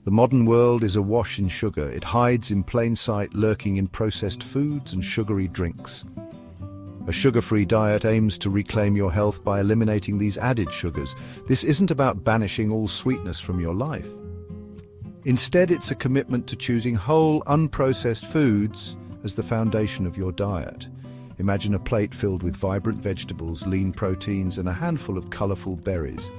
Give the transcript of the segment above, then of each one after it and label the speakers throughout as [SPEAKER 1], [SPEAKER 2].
[SPEAKER 1] The modern world is awash in sugar. It hides in plain sight, lurking in processed foods and sugary drinks. A sugar-free diet aims to reclaim your health by eliminating these added sugars. This isn't about banishing all sweetness from your life. Instead, it's a commitment to choosing whole, unprocessed foods as the foundation of your diet. Imagine a plate filled with vibrant vegetables, lean proteins, and a handful of colorful berries.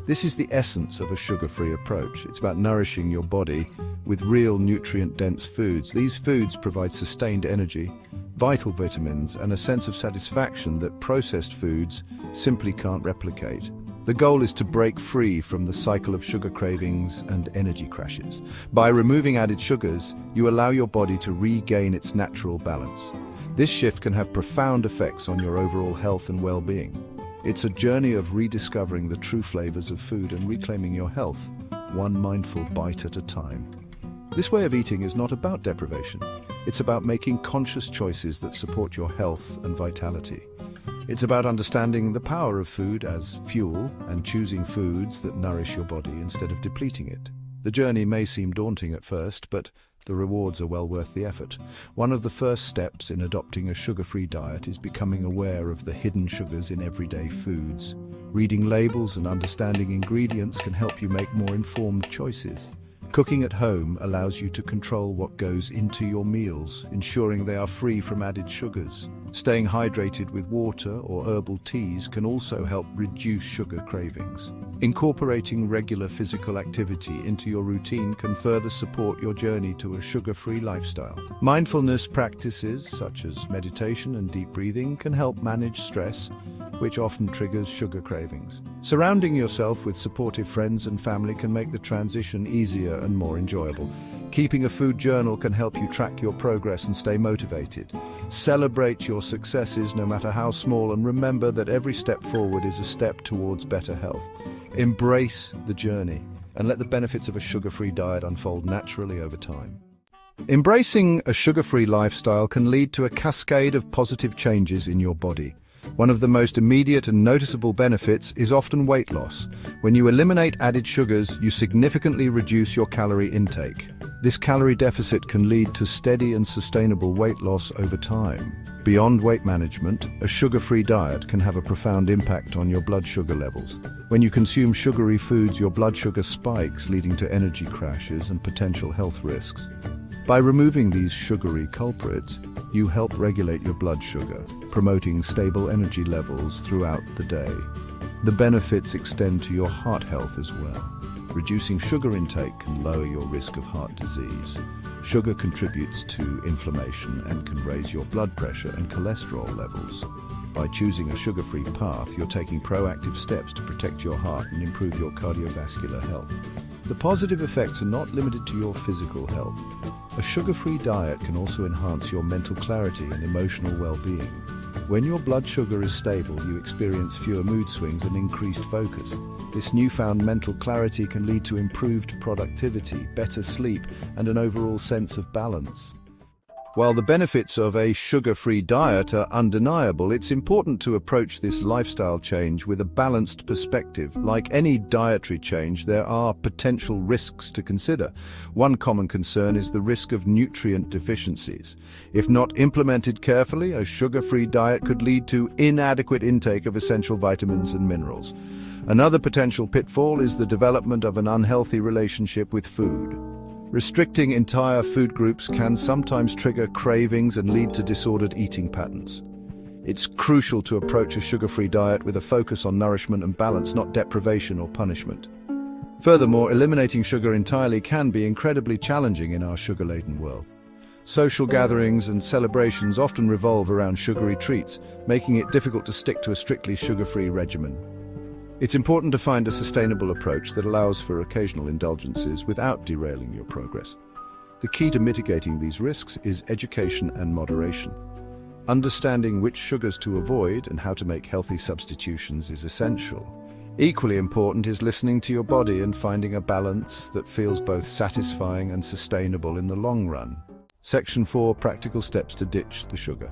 [SPEAKER 1] This is the essence of a sugar-free approach. It's about nourishing your body with real nutrient-dense foods. These foods provide sustained energy, vital vitamins, and a sense of satisfaction that processed foods simply can't replicate. The goal is to break free from the cycle of sugar cravings and energy crashes. By removing added sugars, you allow your body to regain its natural balance. This shift can have profound effects on your overall health and well-being. It's a journey of rediscovering the true flavors of food and reclaiming your health, one mindful bite at a time. This way of eating is not about deprivation. It's about making conscious choices that support your health and vitality. It's about understanding the power of food as fuel and choosing foods that nourish your body instead of depleting it. The journey may seem daunting at first, but the rewards are well worth the effort. One of the first steps in adopting a sugar-free diet is becoming aware of the hidden sugars in everyday foods. Reading labels and understanding ingredients can help you make more informed choices. Cooking at home allows you to control what goes into your meals, ensuring they are free from added sugars. Staying hydrated with water or herbal teas can also help reduce sugar cravings. Incorporating regular physical activity into your routine can further support your journey to a sugar-free lifestyle. Mindfulness practices such as meditation and deep breathing can help manage stress, which often triggers sugar cravings. Surrounding yourself with supportive friends and family can make the transition easier and more enjoyable. Keeping a food journal can help you track your progress and stay motivated. Celebrate your successes, no matter how small, and remember that every step forward is a step towards better health. Embrace the journey and let the benefits of a sugar-free diet unfold naturally over time. Embracing a sugar-free lifestyle can lead to a cascade of positive changes in your body. One of the most immediate and noticeable benefits is often weight loss. When you eliminate added sugars, you significantly reduce your calorie intake. This calorie deficit can lead to steady and sustainable weight loss over time. Beyond weight management, a sugar-free diet can have a profound impact on your blood sugar levels. When you consume sugary foods, your blood sugar spikes, leading to energy crashes and potential health risks. By removing these sugary culprits, you help regulate your blood sugar, promoting stable energy levels throughout the day. The benefits extend to your heart health as well. Reducing sugar intake can lower your risk of heart disease. Sugar contributes to inflammation and can raise your blood pressure and cholesterol levels. By choosing a sugar-free path, you're taking proactive steps to protect your heart and improve your cardiovascular health. The positive effects are not limited to your physical health. A sugar-free diet can also enhance your mental clarity and emotional well-being. When your blood sugar is stable, you experience fewer mood swings and increased focus. This newfound mental clarity can lead to improved productivity, better sleep, and an overall sense of balance. While the benefits of a sugar-free diet are undeniable, it's important to approach this lifestyle change with a balanced perspective. Like any dietary change, there are potential risks to consider. One common concern is the risk of nutrient deficiencies. If not implemented carefully, a sugar-free diet could lead to inadequate intake of essential vitamins and minerals. Another potential pitfall is the development of an unhealthy relationship with food. Restricting entire food groups can sometimes trigger cravings and lead to disordered eating patterns. It's crucial to approach a sugar-free diet with a focus on nourishment and balance, not deprivation or punishment. Furthermore, eliminating sugar entirely can be incredibly challenging in our sugar-laden world. Social gatherings and celebrations often revolve around sugary treats, making it difficult to stick to a strictly sugar-free regimen. It's important to find a sustainable approach that allows for occasional indulgences without derailing your progress. The key to mitigating these risks is education and moderation. Understanding which sugars to avoid and how to make healthy substitutions is essential. Equally important is listening to your body and finding a balance that feels both satisfying and sustainable in the long run. Section 4: Practical steps to ditch the sugar.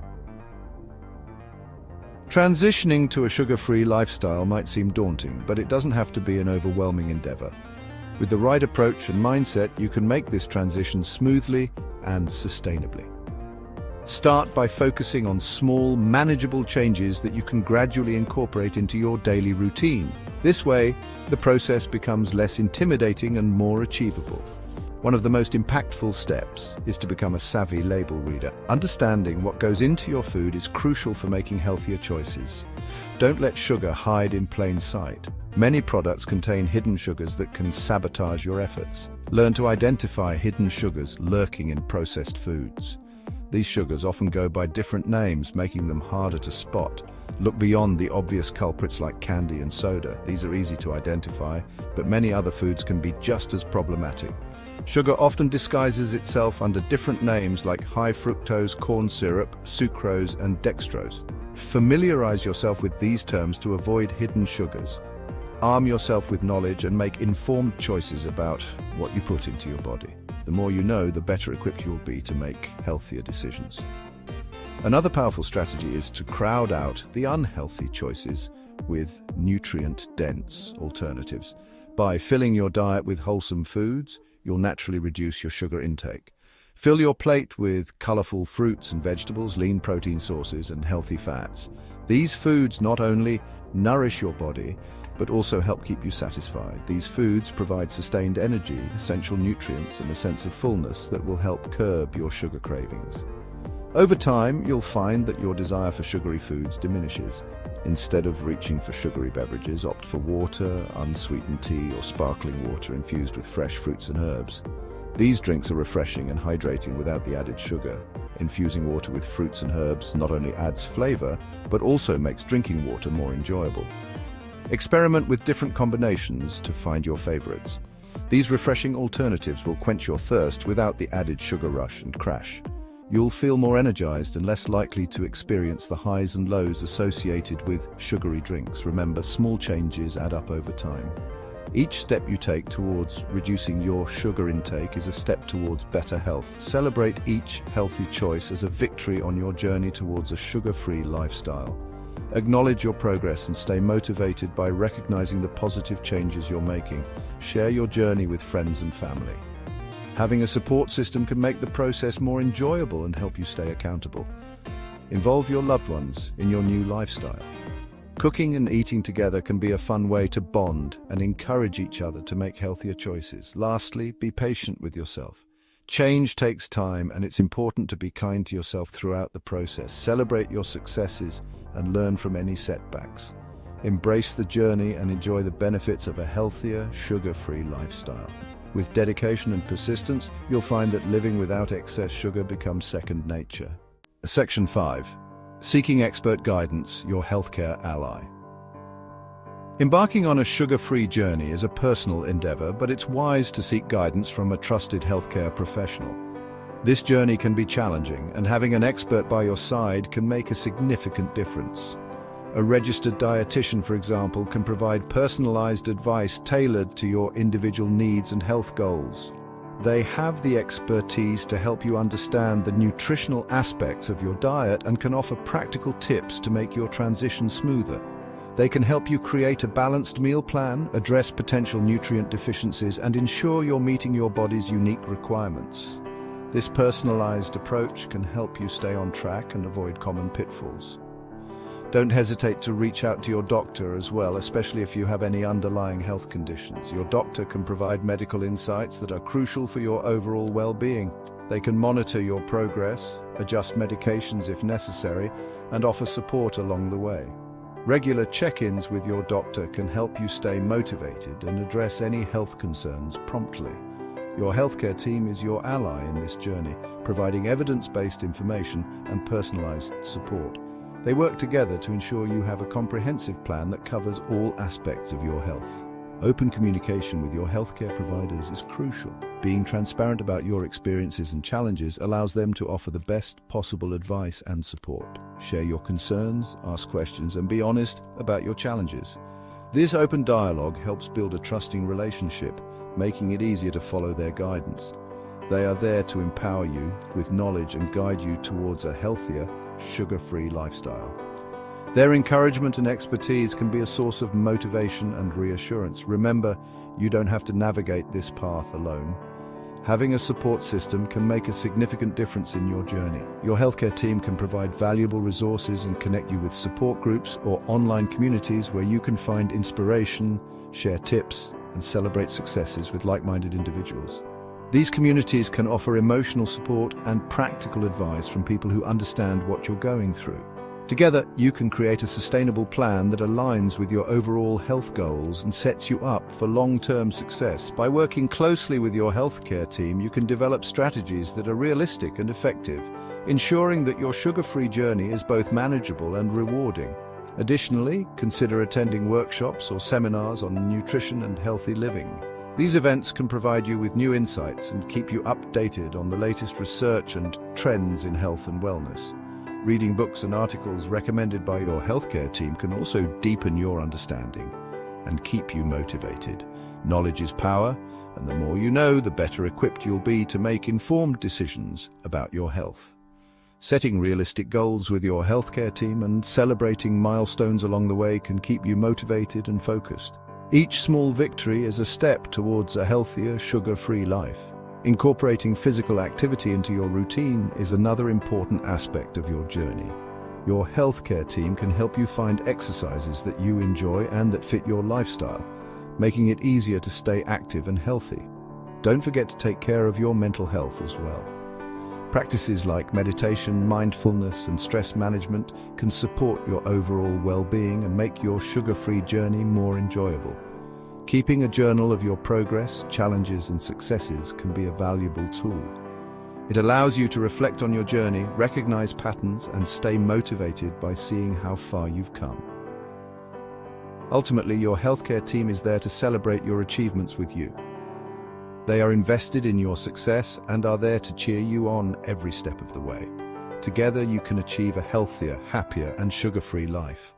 [SPEAKER 1] Transitioning to a sugar-free lifestyle might seem daunting, but it doesn't have to be an overwhelming endeavor. With the right approach and mindset, you can make this transition smoothly and sustainably. Start by focusing on small, manageable changes that you can gradually incorporate into your daily routine. This way, the process becomes less intimidating and more achievable. One of the most impactful steps is to become a savvy label reader. Understanding what goes into your food is crucial for making healthier choices. Don't let sugar hide in plain sight. Many products contain hidden sugars that can sabotage your efforts. Learn to identify hidden sugars lurking in processed foods. These sugars often go by different names, making them harder to spot. Look beyond the obvious culprits like candy and soda. These are easy to identify, but many other foods can be just as problematic. Sugar often disguises itself under different names like high fructose corn syrup, sucrose, and dextrose. Familiarize yourself with these terms to avoid hidden sugars. Arm yourself with knowledge and make informed choices about what you put into your body. The more you know, the better equipped you'll be to make healthier decisions. Another powerful strategy is to crowd out the unhealthy choices with nutrient-dense alternatives. By filling your diet with wholesome foods, you'll naturally reduce your sugar intake. Fill your plate with colorful fruits and vegetables, lean protein sources, and healthy fats. These foods not only nourish your body, but also help keep you satisfied. These foods provide sustained energy, essential nutrients, and a sense of fullness that will help curb your sugar cravings. Over time, you'll find that your desire for sugary foods diminishes. Instead of reaching for sugary beverages, opt for water, unsweetened tea, or sparkling water infused with fresh fruits and herbs. These drinks are refreshing and hydrating without the added sugar. Infusing water with fruits and herbs not only adds flavor, but also makes drinking water more enjoyable. Experiment with different combinations to find your favorites. These refreshing alternatives will quench your thirst without the added sugar rush and crash. You'll feel more energized and less likely to experience the highs and lows associated with sugary drinks. Remember, small changes add up over time. Each step you take towards reducing your sugar intake is a step towards better health. Celebrate each healthy choice as a victory on your journey towards a sugar-free lifestyle. Acknowledge your progress and stay motivated by recognizing the positive changes you're making. Share your journey with friends and family. Having a support system can make the process more enjoyable and help you stay accountable. Involve your loved ones in your new lifestyle. Cooking and eating together can be a fun way to bond and encourage each other to make healthier choices. Lastly, be patient with yourself. Change takes time, and it's important to be kind to yourself throughout the process. Celebrate your successes and learn from any setbacks. Embrace the journey and enjoy the benefits of a healthier, sugar-free lifestyle. With dedication and persistence, you'll find that living without excess sugar becomes second nature. Section 5. Seeking expert guidance, your healthcare ally. Embarking on a sugar-free journey is a personal endeavor, but it's wise to seek guidance from a trusted healthcare professional. This journey can be challenging, and having an expert by your side can make a significant difference. A registered dietitian, for example, can provide personalized advice tailored to your individual needs and health goals. They have the expertise to help you understand the nutritional aspects of your diet and can offer practical tips to make your transition smoother. They can help you create a balanced meal plan, address potential nutrient deficiencies, and ensure you're meeting your body's unique requirements. This personalized approach can help you stay on track and avoid common pitfalls. Don't hesitate to reach out to your doctor as well, especially if you have any underlying health conditions. Your doctor can provide medical insights that are crucial for your overall well-being. They can monitor your progress, adjust medications if necessary, and offer support along the way. Regular check-ins with your doctor can help you stay motivated and address any health concerns promptly. Your healthcare team is your ally in this journey, providing evidence-based information and personalized support. They work together to ensure you have a comprehensive plan that covers all aspects of your health. Open communication with your healthcare providers is crucial. Being transparent about your experiences and challenges allows them to offer the best possible advice and support. Share your concerns, ask questions, and be honest about your challenges. This open dialogue helps build a trusting relationship, making it easier to follow their guidance. They are there to empower you with knowledge and guide you towards a healthier, sugar-free lifestyle. Their encouragement and expertise can be a source of motivation and reassurance. Remember, you don't have to navigate this path alone. Having a support system can make a significant difference in your journey. Your healthcare team can provide valuable resources and connect you with support groups or online communities where you can find inspiration, share tips, and celebrate successes with like-minded individuals. These communities can offer emotional support and practical advice from people who understand what you're going through. Together, you can create a sustainable plan that aligns with your overall health goals and sets you up for long-term success. By working closely with your healthcare team, you can develop strategies that are realistic and effective, ensuring that your sugar-free journey is both manageable and rewarding. Additionally, consider attending workshops or seminars on nutrition and healthy living. These events can provide you with new insights and keep you updated on the latest research and trends in health and wellness. Reading books and articles recommended by your healthcare team can also deepen your understanding and keep you motivated. Knowledge is power, and the more you know, the better equipped you'll be to make informed decisions about your health. Setting realistic goals with your healthcare team and celebrating milestones along the way can keep you motivated and focused. Each small victory is a step towards a healthier, sugar-free life. Incorporating physical activity into your routine is another important aspect of your journey. Your healthcare team can help you find exercises that you enjoy and that fit your lifestyle, making it easier to stay active and healthy. Don't forget to take care of your mental health as well. Practices like meditation, mindfulness, and stress management can support your overall well-being and make your sugar-free journey more enjoyable. Keeping a journal of your progress, challenges, and successes can be a valuable tool. It allows you to reflect on your journey, recognize patterns, and stay motivated by seeing how far you've come. Ultimately, your healthcare team is there to celebrate your achievements with you. They are invested in your success and are there to cheer you on every step of the way. Together, you can achieve a healthier, happier, and sugar-free life.